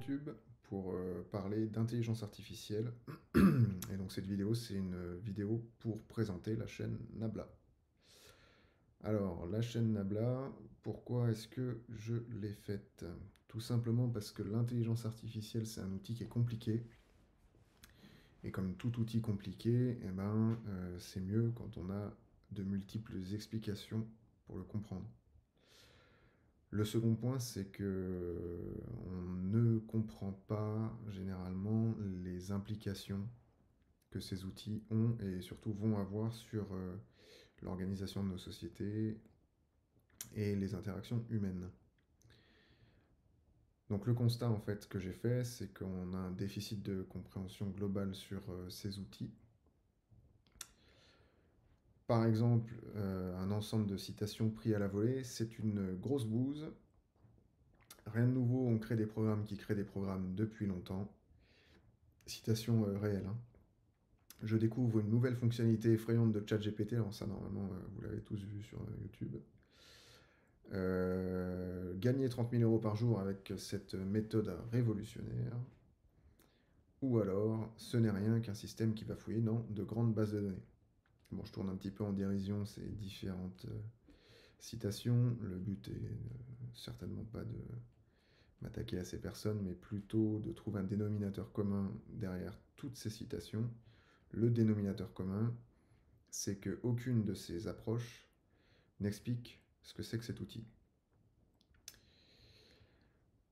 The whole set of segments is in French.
YouTube pour parler d'intelligence artificielle. Et donc cette vidéo, c'est une vidéo pour présenter la chaîne Nabla. Alors, la chaîne Nabla, pourquoi est-ce que je l'ai faite? Tout simplement parce que l'intelligence artificielle, c'est un outil qui est compliqué. Et comme tout outil compliqué, c'est mieux quand on a de multiples explications pour le comprendre. Le second point, c'est que on ne comprend pas généralement les implications que ces outils ont et surtout vont avoir sur l'organisation de nos sociétés et les interactions humaines. Donc le constat en fait que j'ai fait, c'est qu'on a un déficit de compréhension globale sur ces outils. Par exemple, un ensemble de citations pris à la volée, c'est une grosse bouse. Rien de nouveau, on crée des programmes qui créent des programmes depuis longtemps. Citation réelle, hein. Je découvre une nouvelle fonctionnalité effrayante de ChatGPT. Alors ça, normalement, vous l'avez tous vu sur YouTube. Gagner 30 000 euros par jour avec cette méthode révolutionnaire. Ou alors, ce n'est rien qu'un système qui va fouiller dans de grandes bases de données. Bon, je tourne un petit peu en dérision ces différentes citations. Le but est certainement pas de m'attaquer à ces personnes, mais plutôt de trouver un dénominateur commun derrière toutes ces citations. Le dénominateur commun, c'est qu'aucune de ces approches n'explique ce que c'est que cet outil.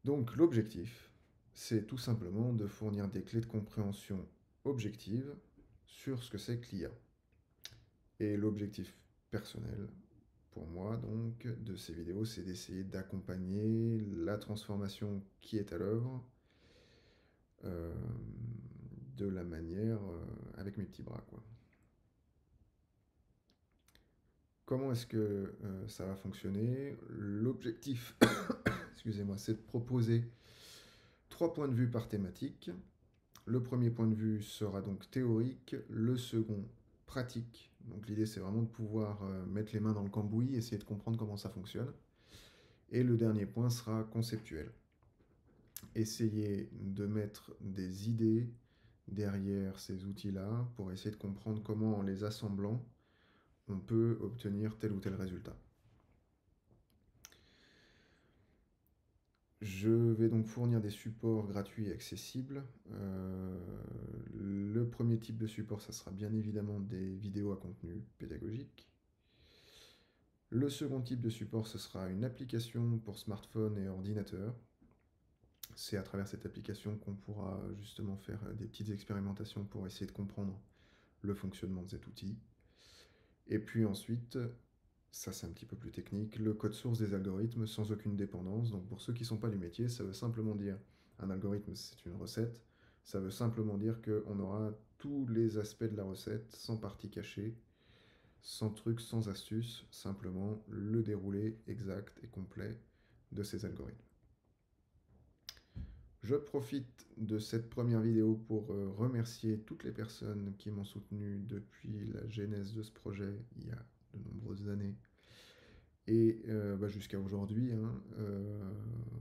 Donc l'objectif, c'est tout simplement de fournir des clés de compréhension objectives sur ce que c'est que l'IA. Et l'objectif personnel, pour moi, donc, de ces vidéos, c'est d'essayer d'accompagner la transformation qui est à l'œuvre euh, de la manière avec mes petits bras, quoi. Comment est-ce que ça va fonctionner? L'objectif, excusez-moi, c'est de proposer 3 points de vue par thématique. Le premier point de vue sera donc théorique, le second pratique. Donc l'idée c'est vraiment de pouvoir mettre les mains dans le cambouis, essayer de comprendre comment ça fonctionne. Et le dernier point sera conceptuel. Essayer de mettre des idées derrière ces outils-là pour essayer de comprendre comment en les assemblant, on peut obtenir tel ou tel résultat. Je vais donc fournir des supports gratuits et accessibles. Le premier type de support, ça sera bien évidemment des vidéos à contenu pédagogique. Le second type de support, ce sera une application pour smartphone et ordinateur. C'est à travers cette application qu'on pourra justement faire des petites expérimentations pour essayer de comprendre le fonctionnement de cet outil. Et puis ensuite, ça c'est un petit peu plus technique, le code source des algorithmes sans aucune dépendance. Donc pour ceux qui ne sont pas du métier, ça veut simplement dire, un algorithme c'est une recette, ça veut simplement dire qu'on aura tous les aspects de la recette sans partie cachée, sans truc, sans astuce, simplement le déroulé exact et complet de ces algorithmes. Je profite de cette première vidéo pour remercier toutes les personnes qui m'ont soutenu depuis la genèse de ce projet il y a de nombreuses années et jusqu'à aujourd'hui, hein.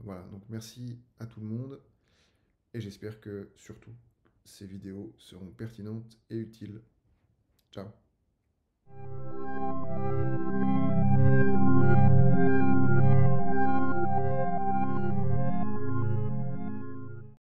Voilà, donc merci à tout le monde et j'espère que surtout ces vidéos seront pertinentes et utiles. Ciao.